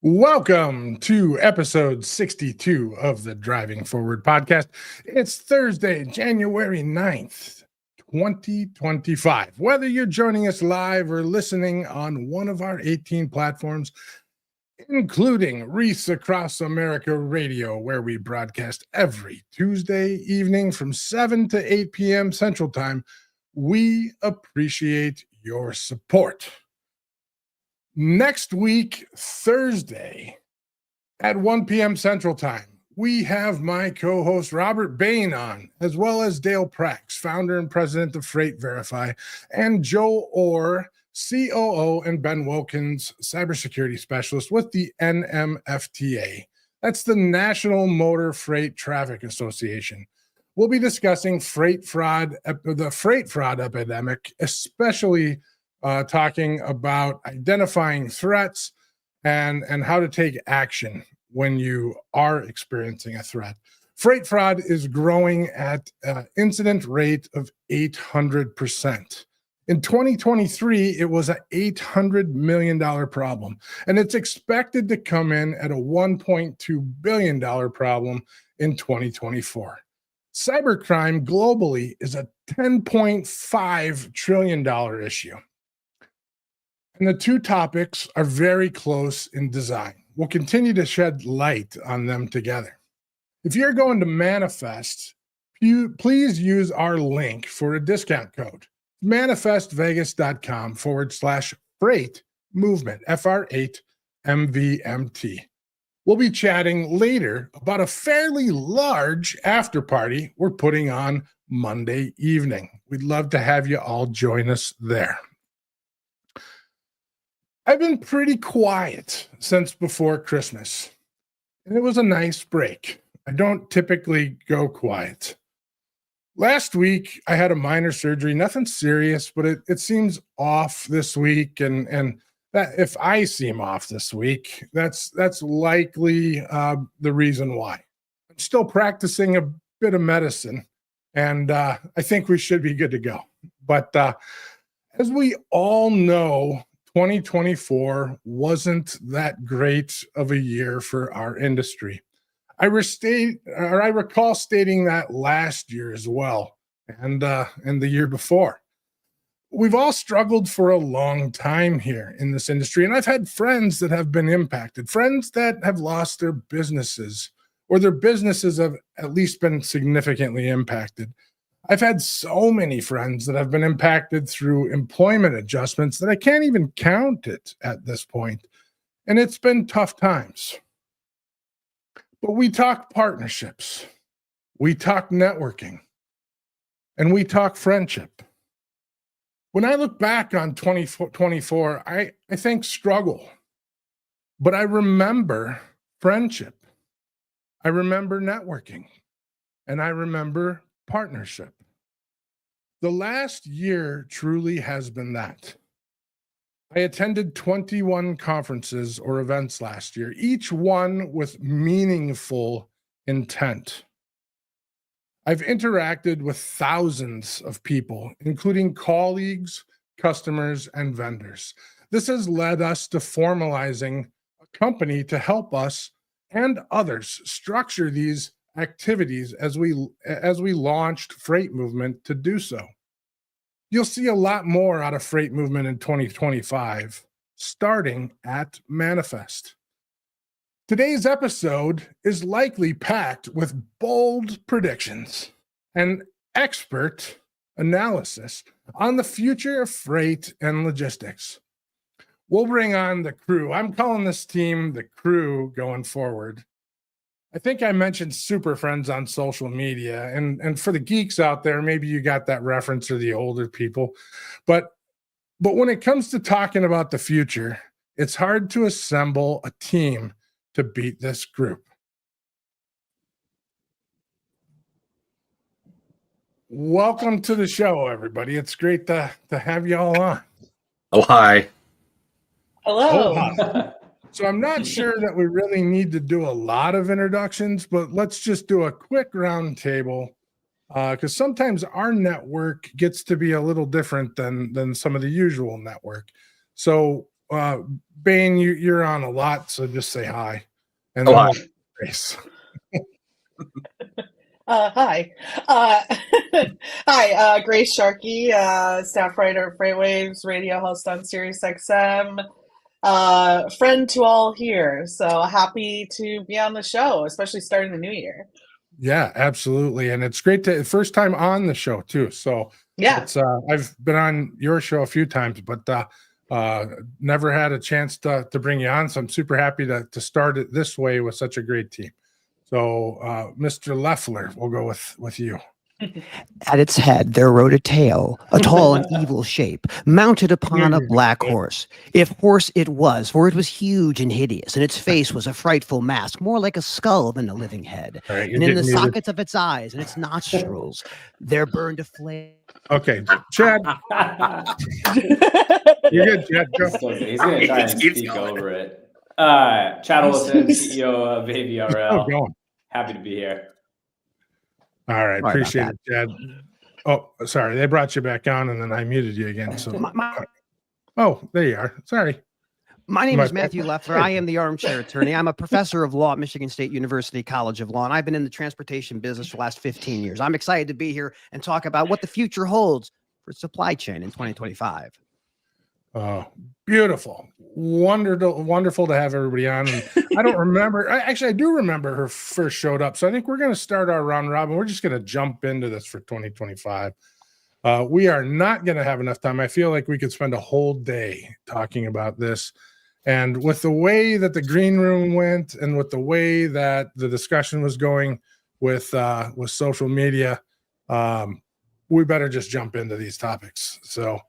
Welcome to episode 62 of the Driving Forward podcast. It's Thursday, January 9th, 2025. Whether you're joining us live or listening on one of our 18 platforms, including Reese Across America Radio, where we broadcast every Tuesday evening from 7 to 8 p.m. Central Time, we appreciate your support. Next week, Thursday, at 1 p.m. Central Time, we have my co-host Robert Bain on, as well as Dale Prax, founder and president of Freight Verify, and Joe Orr, COO, and Ben Wilkins, cybersecurity specialist with the NMFTA. That's the National Motor Freight Traffic Association. We'll be discussing the freight fraud epidemic, especially talking about identifying threats and how to take action when you are experiencing a threat. Freight fraud is growing at an incident rate of 800%. In 2023, it was an $800 million problem, and it's expected to come in at a $1.2 billion problem in 2024. Cybercrime globally is a $10.5 trillion issue. And the two topics are very close in design. We'll continue to shed light on them together. If you're going to manifest, please use our link for a discount code, manifestvegas.com/freight movement, FR8 MVMT. We'll be chatting later about a fairly large after party we're putting on Monday evening. We'd love to have you all join us there. I've been pretty quiet since before Christmas, and it was a nice break. I don't typically go quiet. Last week, I had a minor surgery, nothing serious, but it seems off this week, and that if I seem off this week, that's likely the reason why. I'm still practicing a bit of medicine, and I think we should be good to go. But as we all know, 2024 wasn't that great of a year for our industry. I recall stating that last year as well, and the year before. We've all struggled for a long time here in this industry, and I've had friends that have been impacted, friends that have lost their businesses, or their businesses have at least been significantly impacted. I've had so many friends that have been impacted through employment adjustments that I can't even count it at this point. And it's been tough times. But we talk partnerships, we talk networking, and we talk friendship. When I look back on 2024, I think struggle. But I remember friendship. I remember networking. And I remember partnership. The last year truly has been that. I attended 21 conferences or events last year, each one with meaningful intent. I've interacted with thousands of people, including colleagues, customers, and vendors. This has led us to formalizing a company to help us and others structure these activities as we launched Freight Movement to do so. You'll see a lot more out of Freight Movement in 2025, starting at Manifest. Today's episode is likely packed with bold predictions and expert analysis on the future of freight and logistics. We'll bring on the crew. I'm calling this team the crew going forward. I think I mentioned Super Friends on social media, and for the geeks out there, maybe you got that reference, or the older people. But when it comes to talking about the future, it's hard to assemble a team to beat this group. Welcome to the show, everybody. It's great to have you all on. Oh, hi. Hello. Oh, hi. So I'm not sure that we really need to do a lot of introductions, but let's just do a quick round table, because sometimes our network gets to be a little different than some of the usual network. So Bain, you're on a lot, so just say hi. And then hi. Grace. Hi. Hi, Grace Sharkey, staff writer at FreightWaves, radio host on SiriusXM, friend to all here. So happy to be on the show, especially starting the new year. Yeah, absolutely. And it's great to first time on the show too. So yeah, it's I've been on your show a few times, but never had a chance to bring you on. So I'm super happy to start it this way with such a great team. So Mr. Leffler, we'll go with you. At its head, there rode a tail, a tall and evil shape, mounted upon a black horse. If horse it was, for it was huge and hideous, and its face was a frightful mask, more like a skull than a living head. Right, and in the sockets of its eyes and its nostrils, there burned a flame. Okay, Chadd. You're good, Chadd. Go. He's going to try and speak over it. Chadd Olesen, CEO of AVRL. Happy to be here. All right, appreciate it, Chadd. Oh, sorry, they brought you back on, and then I muted you again. So, oh, there you are. Sorry. My name is Matthew Leffler. I am the armchair attorney. I'm a professor of law at Michigan State University College of Law, and I've been in the transportation business for the last 15 years. I'm excited to be here and talk about what the future holds for supply chain in 2025. Oh, beautiful. Wonderful to have everybody on. And I don't remember. I do remember her first showed up. So I think we're going to start our round robin. We're just going to jump into this for 2025. We are not going to have enough time. I feel like we could spend a whole day talking about this. And with the way that the green room went and with the way that the discussion was going with social media, we better just jump into these topics. So,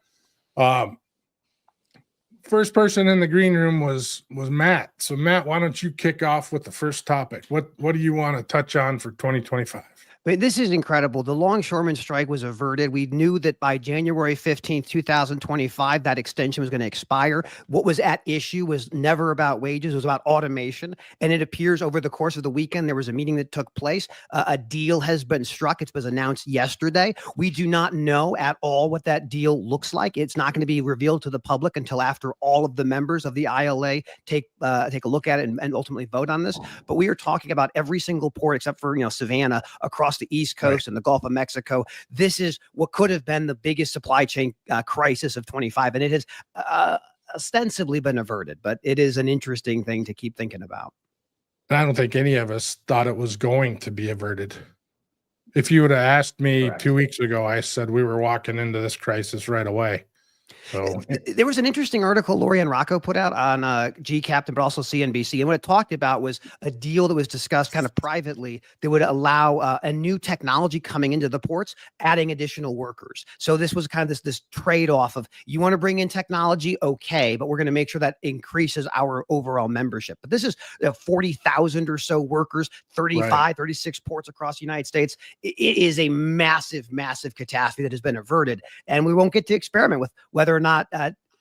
first person in the green room was Matt. So Matt, why don't you kick off with the first topic? What do you want to touch on for 2025? But this is incredible. The longshoreman strike was averted. We knew that by January 15th, 2025, that extension was going to expire. What was at issue was never about wages. It was about automation. And it appears over the course of the weekend, there was a meeting that took place. A deal has been struck. It was announced yesterday. We do not know at all what that deal looks like. It's not going to be revealed to the public until after all of the members of the ILA take a look at it and ultimately vote on this. But we are talking about every single port except for, Savannah across the East Coast and the Gulf of Mexico. This is what could have been the biggest supply chain crisis of 25, and it has ostensibly been averted, but it is an interesting thing to keep thinking about. I don't think any of us thought it was going to be averted. If you would have asked me 2 weeks ago, I said we were walking into this crisis right away. So there was an interesting article Lorianne Rocco put out on GCaptain, but also CNBC. And what it talked about was a deal that was discussed kind of privately that would allow a new technology coming into the ports, adding additional workers. So this was kind of this trade-off of you want to bring in technology, okay, but we're going to make sure that increases our overall membership. But this is 40,000 or so workers, 36 ports across the United States. It is a massive, massive catastrophe that has been averted. And we won't get to experiment with whether or not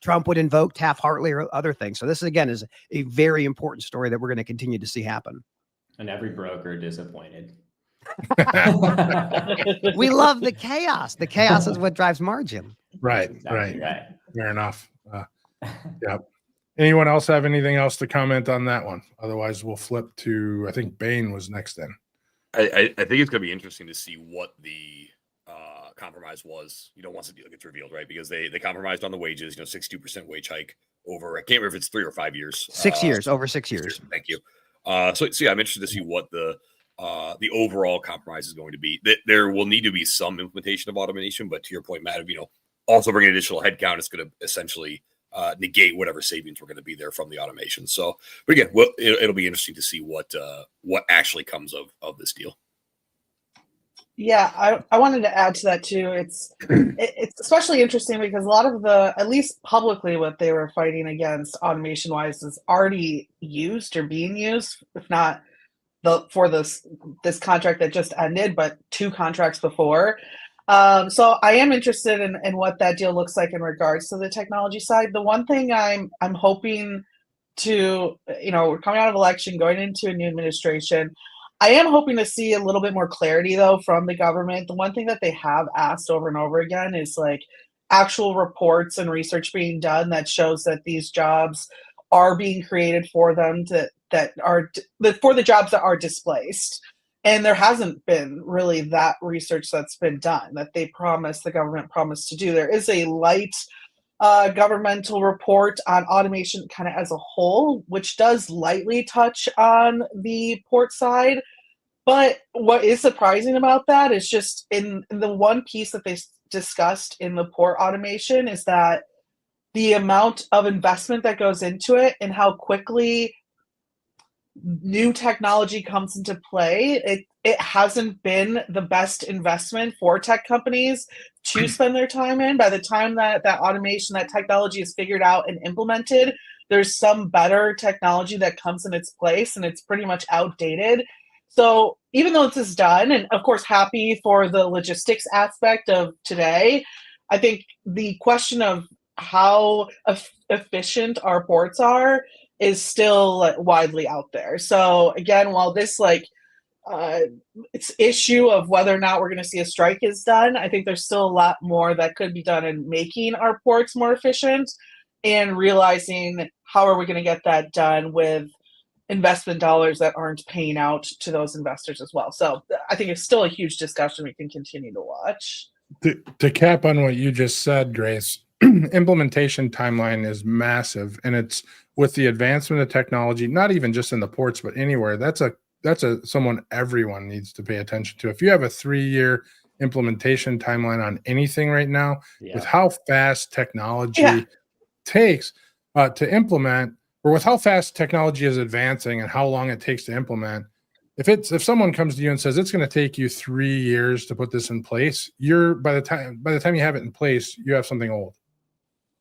Trump would invoke Taft-Hartley or other things. So this, again, is a very important story that we're going to continue to see happen. And every broker disappointed. We love the chaos. The chaos is what drives margin. Right. Fair enough. Yep. Anyone else have anything else to comment on that one? Otherwise, we'll flip to, I think Bain was next then. I think it's going to be interesting to see what the compromise was, once the deal gets revealed, right? Because they compromised on the wages, 62% wage hike over, I can't remember if it's 3 or 5 years. 6 years, over 6 years. Thank you. So yeah, I'm interested to see what the overall compromise is going to be. There will need to be some implementation of automation, but to your point, Matt, also bringing additional headcount is going to essentially negate whatever savings were going to be there from the automation. So, but again, it'll be interesting to see what actually comes of this deal. Yeah, I wanted to add to that too. It's especially interesting because a lot of at least publicly, what they were fighting against automation wise is already used or being used, if not for this contract that just ended, but 2 contracts before. So I am interested in what that deal looks like in regards to the technology side. The one thing I'm hoping to, we're coming out of election, going into a new administration. I am hoping to see a little bit more clarity, though, from the government. The one thing that they have asked over and over again is like actual reports and research being done that shows that these jobs are being created for them for the jobs that are displaced. And there hasn't been really that research that's been done that the government promised to do. There is a light governmental report on automation kind of as a whole, which does lightly touch on the port side. But what is surprising about that is just in the one piece that they discussed in the port automation is that the amount of investment that goes into it and how quickly new technology comes into play, it hasn't been the best investment for tech companies to spend their time in. By the time that automation, that technology is figured out and implemented, there's some better technology that comes in its place, and it's pretty much outdated. So even though this is done, and of course happy for the logistics aspect of today, I think the question of how efficient our ports are is still widely out there. So again, while this it's issue of whether or not we're going to see a strike is done, I think there's still a lot more that could be done in making our ports more efficient and realizing how are we going to get that done with investment dollars that aren't paying out to those investors as well. So I think it's still a huge discussion we can continue to watch. To cap on what you just said, Grace, implementation timeline is massive, and it's with the advancement of technology, not even just in the ports, but anywhere. That's someone everyone needs to pay attention to. If you have a 3-year implementation timeline on anything right now, with how fast technology takes to implement, or with how fast technology is advancing and how long it takes to implement, if someone comes to you and says it's going to take you 3 years to put this in place, by the time you have it in place, you have something old.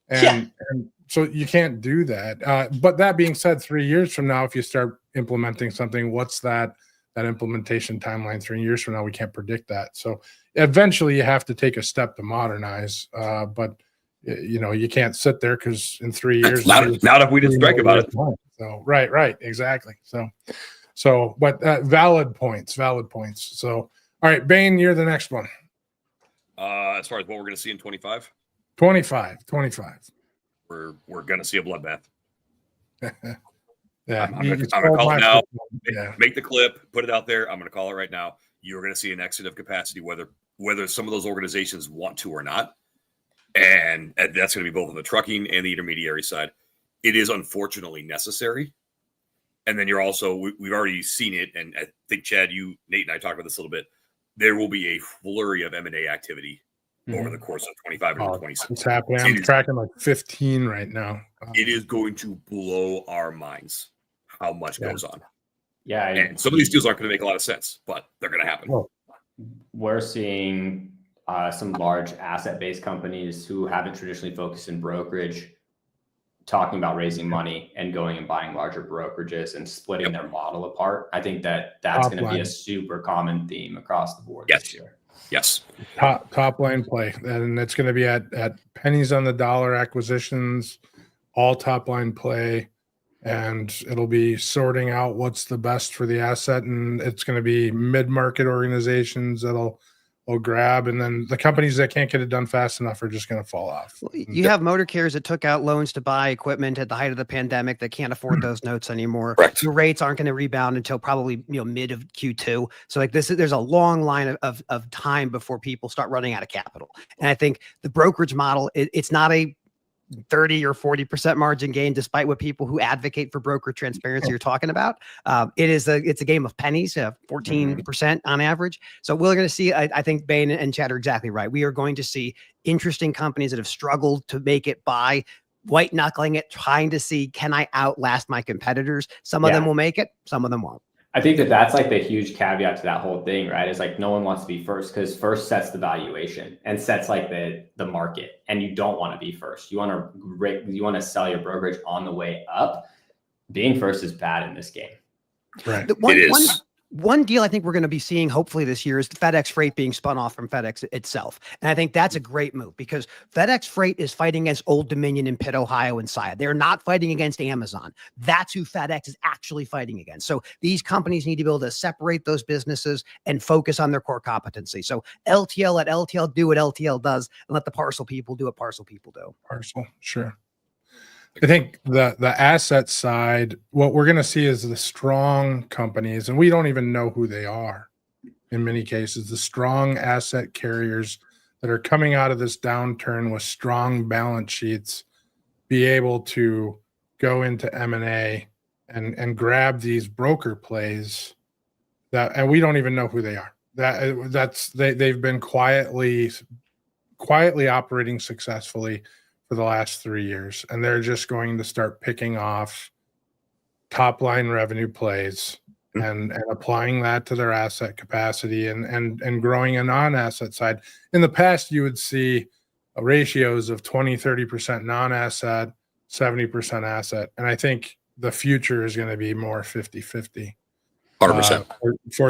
And so you can't do that. But that being said, 3 years from now, if you start implementing something, what's that implementation timeline? 3 years from now, we can't predict that. So eventually you have to take a step to modernize. But you can't sit there because in 3 years, not if we didn't strike about it. So right, exactly. But valid points. So all right, Bain, you're the next one. As far as what we're going to see in 25, we're going to see a bloodbath. I'm going to call it now. Make the clip, put it out there. I'm going to call it right now. You're going to see an exit of capacity, whether some of those organizations want to or not. And that's going to be both on the trucking and the intermediary side. It is unfortunately necessary. And then you're also, we've already seen it. And I think, Chadd, Nate and I talked about this a little bit. There will be a flurry of M&A activity over the course of 25 and 26. It's happening. I'm tracking like 15 right now. It is going to blow our minds how much goes on. Yeah. And some of these deals aren't going to make a lot of sense, but they're going to happen. Well, we're seeing some large asset-based companies who haven't traditionally focused in brokerage talking about raising money and going and buying larger brokerages and splitting their model apart. I think that's going to be a super common theme across the board this year. Yes. Top line play. And it's going to be at pennies on the dollar acquisitions, all top line play. And it'll be sorting out what's the best for the asset. And it's going to be mid-market organizations that'll grab, and then the companies that can't get it done fast enough are just going to fall off. Well, you have motor carriers that took out loans to buy equipment at the height of the pandemic that can't afford those notes anymore. Correct. The rates aren't going to rebound until probably mid of Q2. So there's a long line of time before people start running out of capital. And I think the brokerage model, it's not a 30 or 40% margin gain, despite what people who advocate for broker transparency are talking about. It's a game of pennies, 14% on average. So we're going to see, I think Bain and Chadd are exactly right. We are going to see interesting companies that have struggled to make it by white knuckling it, trying to see, can I outlast my competitors? Some of them will make it, some of them won't. I think that's like the huge caveat to that whole thing, right? It's like no one wants to be first because first sets the valuation and sets like the market, and you don't want to be first. You want to sell your brokerage on the way up. Being first is bad in this game. Right. One deal I think we're going to be seeing hopefully this year is the FedEx Freight being spun off from FedEx itself. And I think that's a great move because FedEx Freight is fighting against Old Dominion in Pitt, Ohio and Saia. They're not fighting against Amazon. That's who FedEx is actually fighting against. So these companies need to be able to separate those businesses and focus on their core competency. So LTL, let LTL do what LTL does and let the parcel people do what parcel people do. Parcel, sure. I think the asset side, what we're going to see is the strong companies, and we don't even know who they are in many cases, the strong asset carriers that are coming out of this downturn with strong balance sheets, be able to go into M&A and grab these broker plays that, and we don't even know who they are. They've been quietly operating successfully for the last 3 years, and they're just going to start picking off top line revenue plays and applying that to their asset capacity and growing a non-asset side. In the past, you would see ratios of 20-30% non-asset, 70% asset, and I think the future is going to be more 50-50 for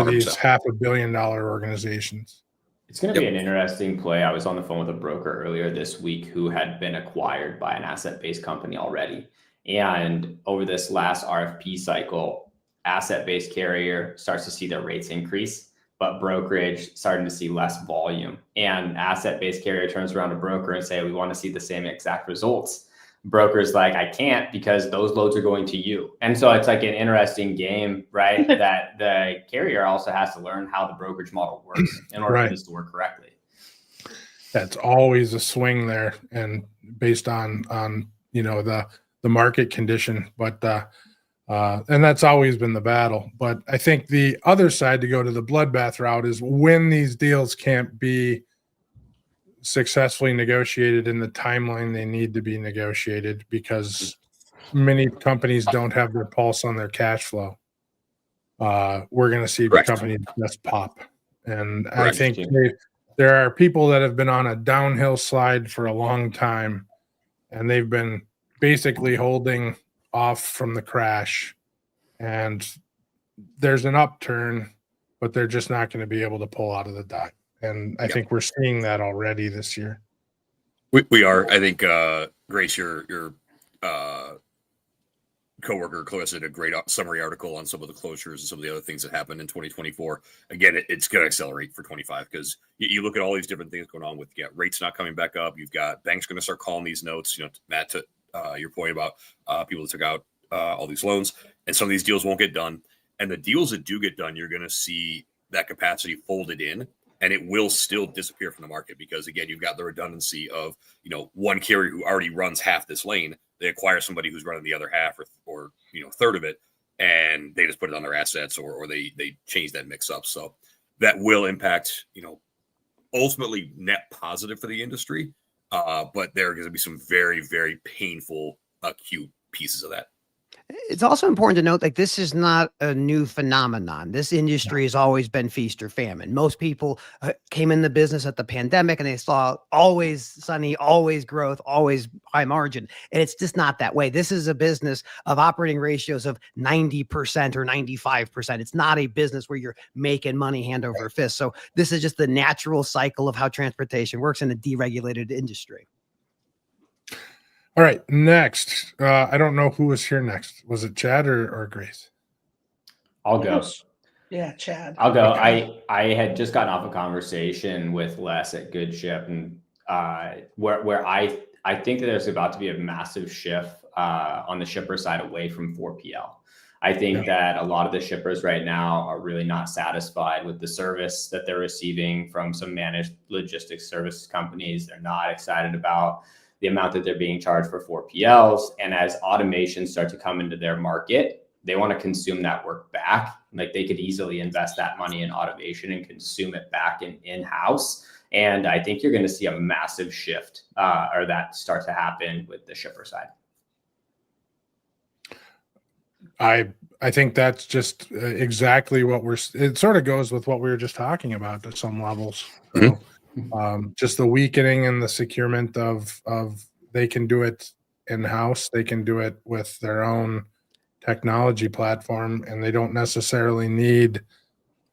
these $500 million organizations. It's going to be an interesting play. I was on the phone with a broker earlier this week who had been acquired by an asset-based company already. And over this last RFP cycle, asset-based carrier starts to see their rates increase, but brokerage starting to see less volume. And asset-based carrier turns around to broker and say, we want to see the same exact results. Broker's like, I can't because those loads are going to you. And so it's like an interesting game, right? That the carrier also has to learn how the brokerage model works in order for this to work correctly. That's always a swing there, and based on the market condition, but and that's always been the battle. But I think the other side, to go to the bloodbath route, is when these deals can't be successfully negotiated in the timeline they need to be negotiated because many companies don't have their pulse on their cash flow. We're going to see the companies just pop. And I think there are people that have been on a downhill slide for a long time, and they've been basically holding off from the crash. And there's an upturn, but they're just not going to be able to pull out of the dot. And I think we're seeing that already this year. We are. I think, Grace, your coworker Clarissa did a great summary article on some of the closures and some of the other things that happened in 2024. Again, it's going to accelerate for 25 because you look at all these different things going on with rates not coming back up. You've got banks going to start calling these notes. Matt, to your point about people that took out all these loans, and some of these deals won't get done. And the deals that do get done, you're going to see that capacity folded in. And it will still disappear from the market because, again, you've got the redundancy of, one carrier who already runs half this lane. They acquire somebody who's running the other half or third of it, and they just put it on their assets or they change that mix up. So that will impact, ultimately net positive for the industry. But there are going to be some very, very painful, acute pieces of that. It's also important to note, this is not a new phenomenon. This industry has always been feast or famine. Most people came in the business at the pandemic and they saw always sunny, always growth, always high margin. And it's just not that way. This is a business of operating ratios of 90% or 95%. It's not a business where you're making money hand over fist. So this is just the natural cycle of how transportation works in a deregulated industry. All right, next. I don't know who was here next. Was it Chadd or Grace? I'll go. Yeah, Chadd. I'll go. Okay. I had just gotten off a conversation with Les at Good Ship, and where I think that there's about to be a massive shift on the shipper side away from 4PL. I think that a lot of the shippers right now are really not satisfied with the service that they're receiving from some managed logistics service companies. They're not excited about the amount that they're being charged for 4PLs. And as automations start to come into their market, they want to consume that work back. Like they could easily invest that money in automation and consume it back in-house. And I think you're going to see a massive shift or that start to happen with the shipper side. I think that's just exactly what it sort of goes with what we were just talking about to some levels. So, just the weakening and the securement of they can do it in-house. They can do it with their own technology platform, and they don't necessarily need,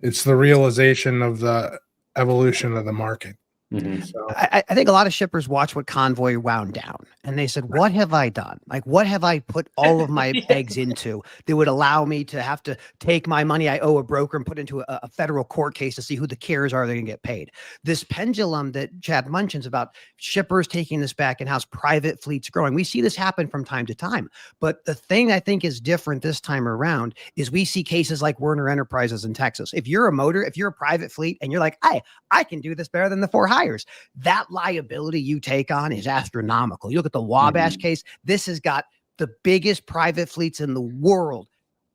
it's the realization of the evolution of the market. Mhm. So, I think a lot of shippers watch what Convoy wound down and they said, what have I done? Like, what have I put all of my eggs into that would allow me to have to take my money I owe a broker and put into a federal court case to see who the carriers are that are going to get paid? This pendulum that Chadd mentions about shippers taking this back in-house, private fleets growing. We see this happen from time to time. But the thing I think is different this time around is we see cases like Werner Enterprises in Texas. If you're a private fleet and you're like, hey, I can do this better than the for hires, that liability you take on is astronomical. You look at the Wabash case, this has got the biggest private fleets in the world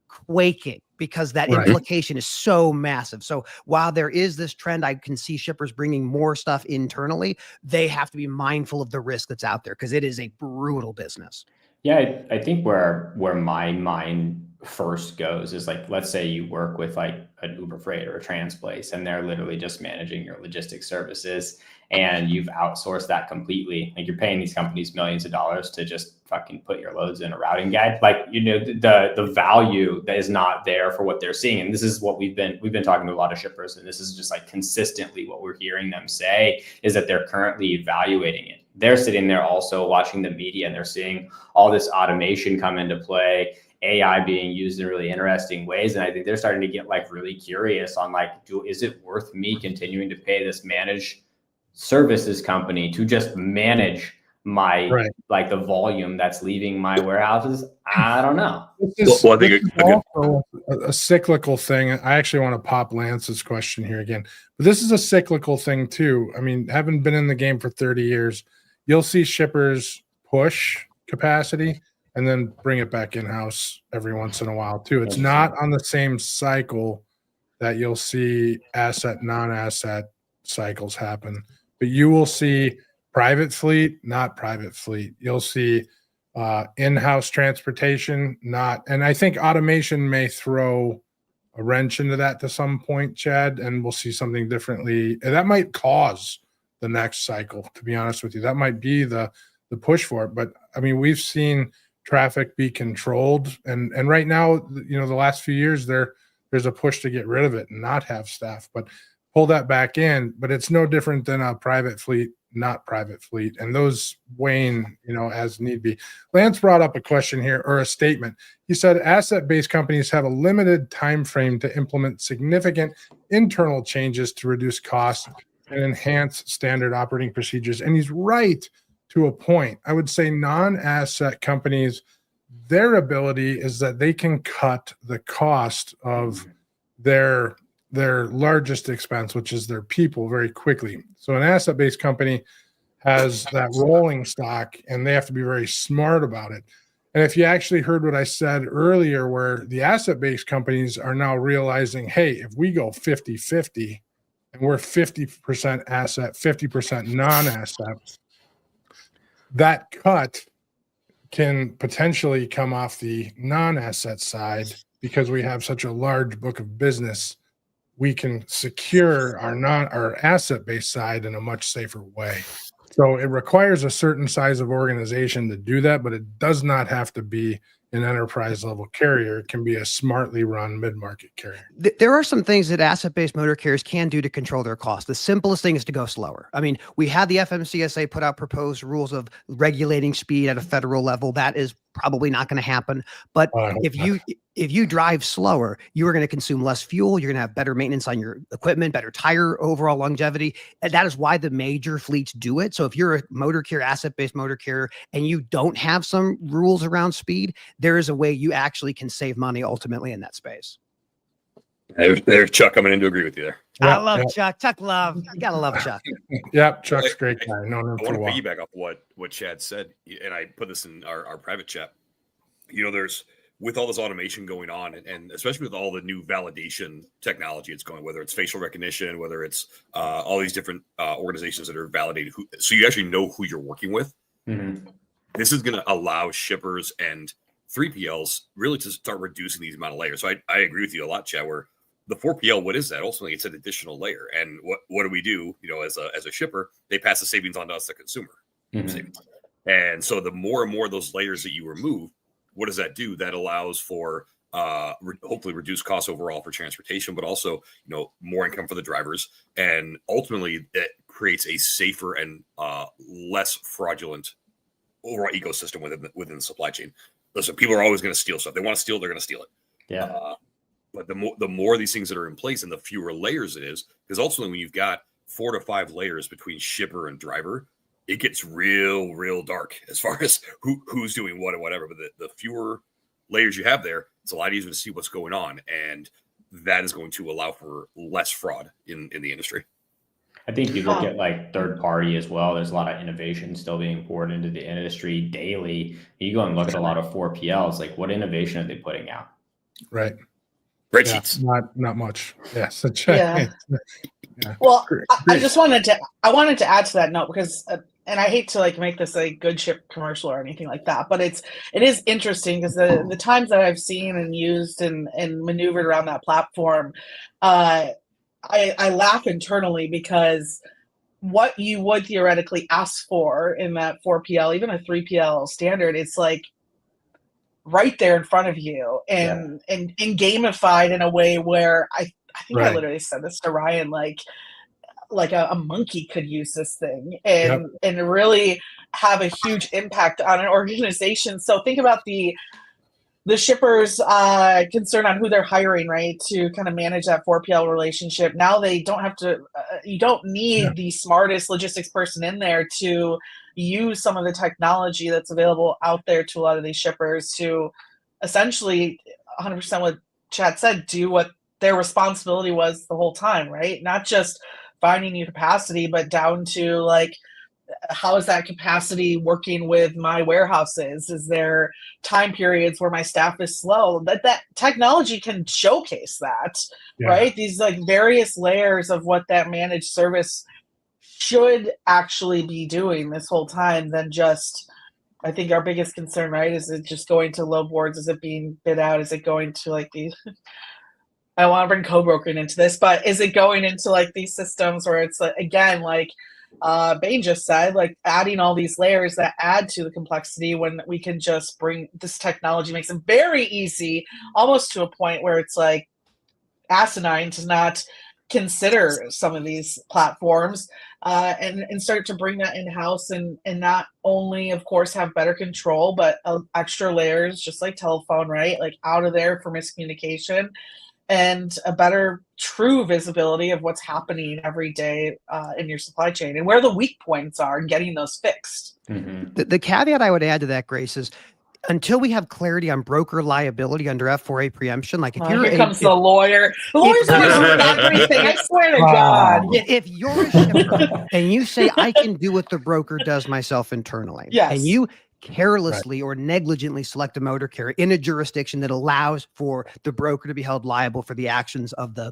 quaking because that Right. implication is so massive. So while there is this trend, I can see shippers bringing more stuff internally, they have to be mindful of the risk that's out there because it is a brutal business. Yeah, I think where my mind first goes is like, let's say you work with like an Uber Freight or a Transplace, and they're literally just managing your logistics services, and you've outsourced that completely. Like, you're paying these companies millions of dollars to just fucking put your loads in a routing guide. Like, the value that is not there for what they're seeing. And this is what we've been talking to a lot of shippers, and this is just like consistently what we're hearing them say is that they're currently evaluating it. They're sitting there also watching the media, and they're seeing all this automation come into play, AI being used in really interesting ways. And I think they're starting to get like really curious on like, is it worth me continuing to pay this managed services company to just manage my, like, the volume that's leaving my warehouses? I don't know. This is also a cyclical thing. I actually want to pop Lance's question here again, but this is a cyclical thing too. I mean, having been in the game for 30 years, you'll see shippers push capacity and then bring it back in-house every once in a while too. It's not on the same cycle that you'll see asset, non-asset cycles happen, but you will see private fleet, not private fleet. You'll see in-house transportation, not. And I think automation may throw a wrench into that to some point, Chadd, and we'll see something differently. And that might cause the next cycle, to be honest with you. That might be the push for it. But I mean, we've seen traffic be controlled, and right now, the last few years there's a push to get rid of it and not have staff, but pull that back in. But it's no different than a private fleet, not private fleet, and those wane, as need be. Lance brought up a question here, or a statement. He said asset-based companies have a limited time frame to implement significant internal changes to reduce costs and enhance standard operating procedures. And he's right to a point. I would say non-asset companies, their ability is that they can cut the cost of their largest expense, which is their people, very quickly. So an asset-based company has that rolling stock, and they have to be very smart about it. And if you actually heard what I said earlier, where the asset-based companies are now realizing, hey, if we go 50-50 and we're 50% asset, 50% non-asset, that cut can potentially come off the non-asset side because we have such a large book of business. We can secure our asset-based side in a much safer way. So it requires a certain size of organization to do that, but it does not have to be an enterprise level carrier. It can be a smartly run mid-market carrier. There are some things that asset-based motor carriers can do to control their costs. The simplest thing is to go slower. I mean, we had the FMCSA put out proposed rules of regulating speed at a federal level. That is probably not going to happen. But if you drive slower, you are going to consume less fuel. You're going to have better maintenance on your equipment, better tire overall longevity. And that is why the major fleets do it. So if you're a motor carrier, asset-based motor carrier, and you don't have some rules around speed, there is a way you actually can save money ultimately in that space. There's Chuck coming in to agree with you there. I love Chuck. Chuck love. You gotta love Chuck. Yep, Chuck's a great guy. I want to piggyback off what Chadd said, and I put this in our private chat. There's, with all this automation going on, and especially with all the new validation technology it's going, whether it's facial recognition, whether it's all these different organizations that are validated, so you actually know who you're working with. Mm-hmm. This is going to allow shippers and 3PLs really to start reducing these amount of layers. So I agree with you a lot, Chadd, where the 4PL, what is that? Ultimately, it's an additional layer. And what do we do? As a shipper, they pass the savings on to us, the consumer. Mm-hmm. And so the more and more of those layers that you remove, what does that do? That allows for hopefully reduce costs overall for transportation, but also, more income for the drivers. And ultimately it creates a safer and less fraudulent overall ecosystem within the supply chain. Listen, people are always going to steal stuff. They want to steal, they're going to steal it. Yeah. But the more these things that are in place and the fewer layers it is, because ultimately when you've got 4 to 5 layers between shipper and driver, it gets real dark as far as who's doing what or whatever. But the fewer layers you have there, it's a lot easier to see what's going on, and that is going to allow for less fraud in the industry. I think you look at like third party as well. There's a lot of innovation still being poured into the industry daily. You go and look at a lot of 4PLs, like what innovation are they putting out? Right. Spreadsheets. Yeah, not much. Yes. Yeah. Well, I just wanted to add to that note because, and I hate to like make this a good ship commercial or anything like that, but it is interesting because the times that I've seen and used and maneuvered around that platform, I laugh internally because what you would theoretically ask for in that 4PL, even a 3PL standard, it's like right there in front of you and gamified in a way where I think I literally said this to Ryan, like a monkey could use this thing and really have a huge impact on an organization. So think about the shippers' concern on who they're hiring, right, to kind of manage that 4PL relationship. Now they don't have to, you don't need the smartest logistics person in there to use some of the technology that's available out there to a lot of these shippers to essentially 100% what Chadd said, do what their responsibility was the whole time, right? Not just finding new capacity, but down to like, how is that capacity working with my warehouses? Is there time periods where my staff is slow? That technology can showcase that, right? These like various layers of what that managed service should actually be doing this whole time than just, I think our biggest concern, right? Is it just going to low boards? Is it being bid out? Is it going to like these, I don't want to bring co-brokering into this, but is it going into like these systems where it's like, again, like Bain just said, like adding all these layers that add to the complexity when we can just bring this technology, makes it very easy, almost to a point where it's like asinine to not consider some of these platforms and start to bring that in-house and not only, of course, have better control, but extra layers, just like telephone, right? Like out of there for miscommunication and a better true visibility of what's happening every day in your supply chain and where the weak points are and getting those fixed. Mm-hmm. The caveat I would add to that, Grace, is until we have clarity on broker liability under F4A preemption, like if you're here comes the lawyer. The lawyers are everything. I swear to God. If you're a shipper and you say I can do what the broker does myself internally, and you carelessly or negligently select a motor carrier in a jurisdiction that allows for the broker to be held liable for the actions of the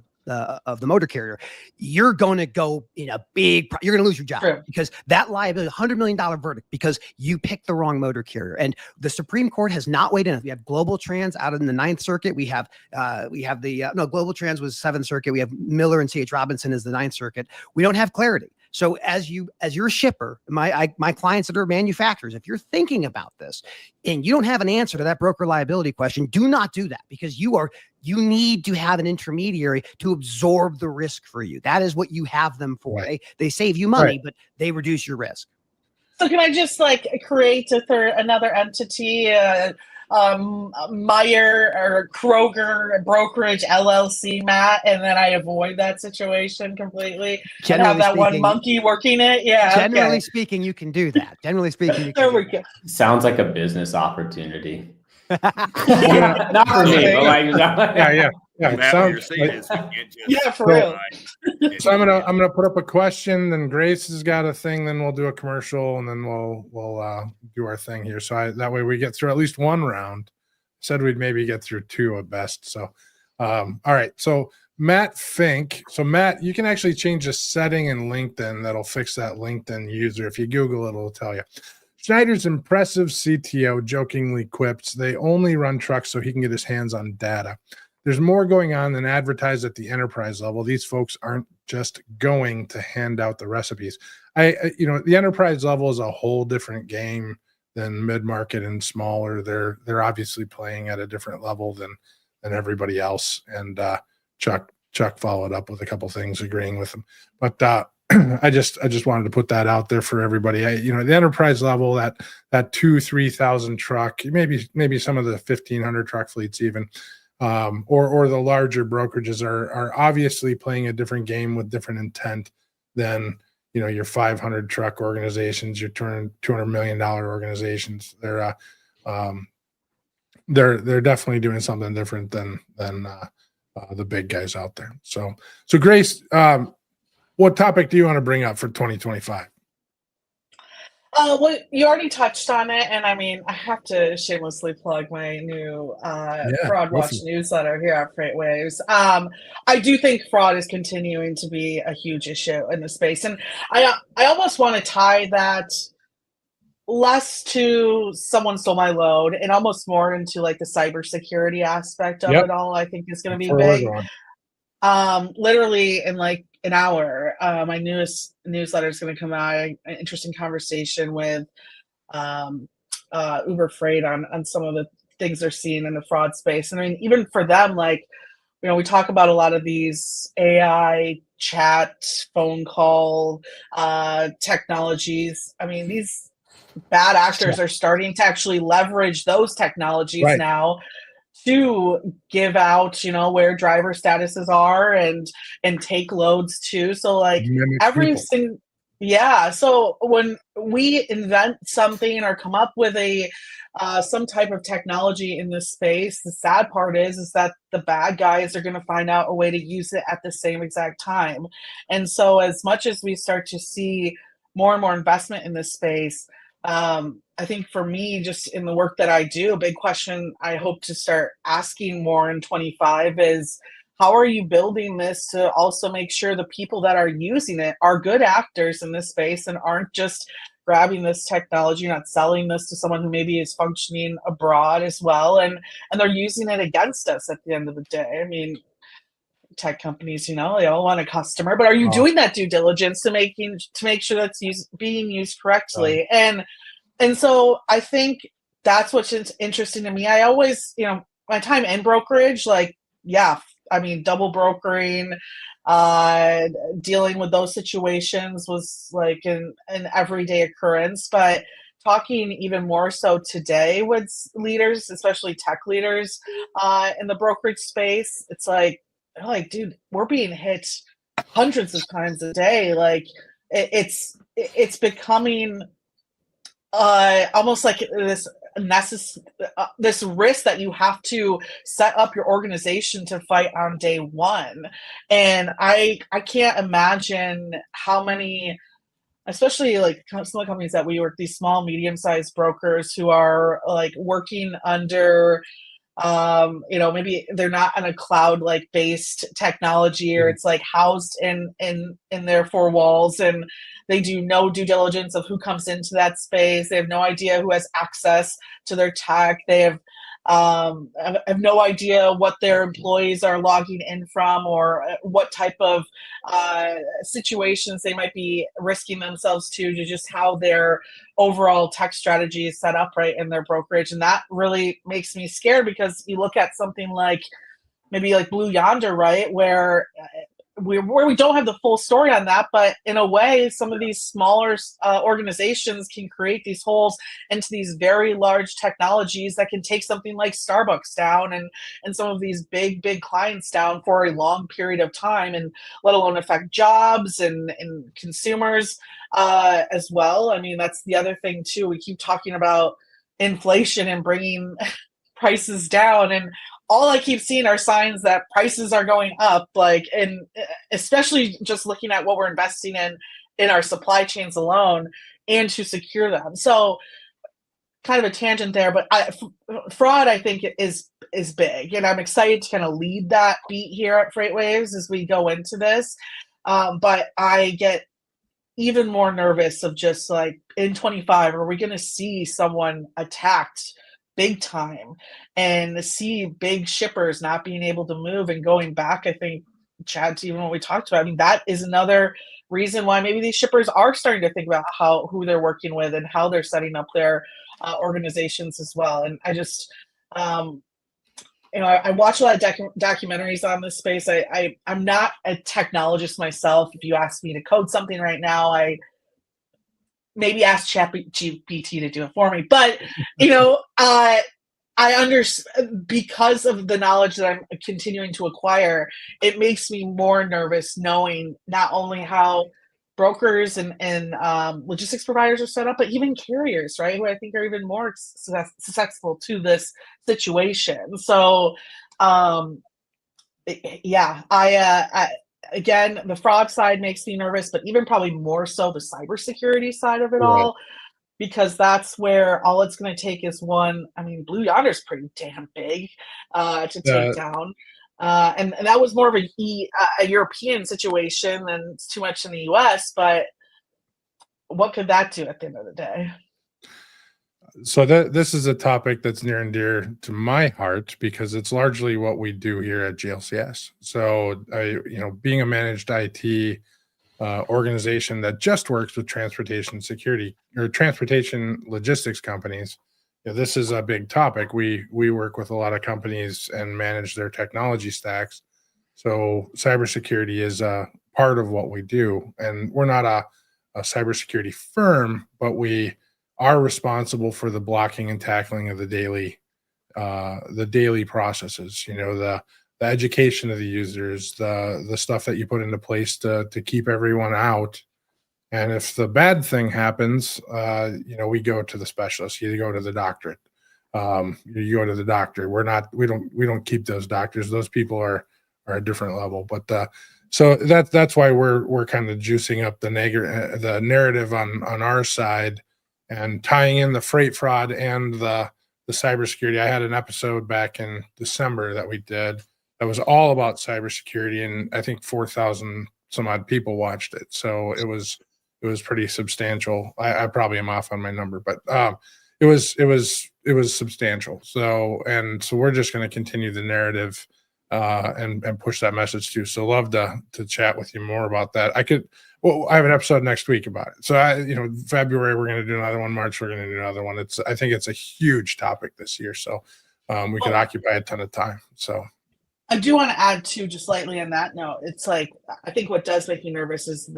motor carrier, you're going to go in a you're going to lose your job because that liability, $100 million verdict, because you picked the wrong motor carrier. And the Supreme Court has not weighed in. We have Global Trans out in the 9th Circuit. We have Global Trans was 7th Circuit. We have Miller and C.H. Robinson as the 9th Circuit. We don't have clarity. So as you're a shipper, my clients that are manufacturers, if you're thinking about this and you don't have an answer to that broker liability question, do not do that, because you need to have an intermediary to absorb the risk for you. That is what you have them for. They save you money, but they reduce your risk. So can I just like create another entity, Meyer or Kroger brokerage LLC, Matt, and then I avoid that situation completely and have that one monkey working it? Yeah. Generally speaking, you can do that. Generally speaking, you can there we go. Sounds like a business opportunity. Not for me, but like, yeah. Matt, what you're saying is you can't just for real. So I'm gonna put up a question, then Grace has got a thing, then we'll do a commercial, and then we'll do our thing here. So that way we get through at least one round. Said we'd maybe get through 2 at best. So all right. So Matt Fink. So Matt, you can actually change a setting in LinkedIn that'll fix that LinkedIn user. If you Google it, it'll tell you. Schneider's impressive CTO jokingly quips they only run trucks so he can get his hands on data. There's more going on than advertised at the enterprise level. These folks aren't just going to hand out the recipes. The enterprise level is a whole different game than mid-market and smaller. They're obviously playing at a different level everybody else. And Chuck followed up with a couple things agreeing with him. But I just wanted to put that out there for everybody. The enterprise level, that 2,000-3,000 truck, maybe some of the 1,500 truck fleets even, or the larger brokerages are obviously playing a different game with different intent than your 500 truck organizations, your $200 million organizations. They're definitely doing something different than the big guys out there. So Grace, what topic do you want to bring up for 2025? Well, you already touched on it, and I mean, I have to shamelessly plug my new Fraud Watch newsletter here at FreightWaves. I do think fraud is continuing to be a huge issue in the space, and I almost want to tie that less to someone stole my load and almost more into like the cybersecurity aspect of it all. I think is going to be big. Literally in like an hour, my newest newsletter is going to come out. An interesting conversation with Uber Freight on some of the things they're seeing in the fraud space. And I mean, even for them, like, we talk about a lot of these AI chat, phone call technologies. I mean, these bad actors are starting to actually leverage those technologies now to give out, where driver statuses are and take loads too. So like everything. Yeah. So when we invent something or come up with some type of technology in this space, the sad part is that the bad guys are going to find out a way to use it at the same exact time. And so as much as we start to see more and more investment in this space, I think for me, just in the work that I do, a big question I hope to start asking more in 25 is, how are you building this to also make sure the people that are using it are good actors in this space and aren't just grabbing this technology, not selling this to someone who maybe is functioning abroad as well, and they're using it against us at the end of the day. I mean, tech companies, they all want a customer, but are you doing that due diligence to make sure that's being used correctly? And so I think that's what's interesting to me. I always, my time in brokerage, double brokering, dealing with those situations was like an everyday occurrence. But talking even more so today with leaders, especially tech leaders in the brokerage space, it's like, dude, we're being hit hundreds of times a day. Like it's becoming almost like this risk that you have to set up your organization to fight on day one. And I can't imagine how many, especially like some of the companies that we work, these small, medium-sized brokers who are like working under maybe they're not on a cloud like based technology, or it's like housed in their four walls, and they do no due diligence of who comes into that space. They have no idea who has access to their tech. They have no idea what their employees are logging in from, or what type of situations they might be risking themselves to just how their overall tech strategy is set up right in their brokerage. And that really makes me scared, because you look at something like maybe like Blue Yonder, right, where we don't have the full story on that, but in a way, some of these smaller organizations can create these holes into these very large technologies that can take something like Starbucks down and some of these big clients down for a long period of time, and let alone affect jobs and consumers as well. I mean, that's the other thing too. We keep talking about inflation and bringing prices down, and all I keep seeing are signs that prices are going up, and especially just looking at what we're investing in our supply chains alone and to secure them. So kind of a tangent there, but fraud, I think, is big, and I'm excited to kind of lead that beat here at FreightWaves as we go into this. But I get even more nervous of just like in 25, are we going to see someone attacked big time and see big shippers not being able to move and going back? I think, Chadd, to even what we talked about, I mean, that is another reason why maybe these shippers are starting to think about who they're working with and how they're setting up their organizations as well. And I just I watch a lot of documentaries on this space. I'm not a technologist myself. If you ask me to code something right now, I maybe ask ChatGPT to do it for me. But I understand, because of the knowledge that I'm continuing to acquire, it makes me more nervous knowing not only how brokers and logistics providers are set up, but even carriers, right, who I think are even more susceptible to this situation. So, yeah, I again, the fraud side makes me nervous, but even probably more so the cybersecurity side of it all, because that's where all it's going to take is one. I mean, Blue Yonder's pretty damn big to take down. And that was more of a European situation than too much in the US, but what could that do at the end of the day? So this is a topic that's near and dear to my heart because it's largely what we do here at GLCS. So being a managed IT organization that just works with transportation security or transportation logistics companies, this is a big topic. We work with a lot of companies and manage their technology stacks. So cybersecurity is a part of what we do. And we're not a cybersecurity firm, but we are responsible for the blocking and tackling of the daily processes, the education of the users, the stuff that you put into place to keep everyone out. And if the bad thing happens, we go to the specialist. You go to the doctorate. You go to the doctor. We don't keep those doctors. Those people are a different level. But so that's why we're kind of juicing up the narrative on our side and tying in the freight fraud and the cybersecurity. I had an episode back in December that we did that was all about cybersecurity, and I think 4,000 some odd people watched it. So it was pretty substantial. I probably am off on my number, but it was substantial. So we're just going to continue the narrative and push that message too. So love to chat with you more about that. I have an episode next week about it. So February we're going to do another one. March we're going to do another one. I think it's a huge topic this year. So we could occupy a ton of time. So I do want to add too, just slightly on that note. It's like, I think what does make me nervous is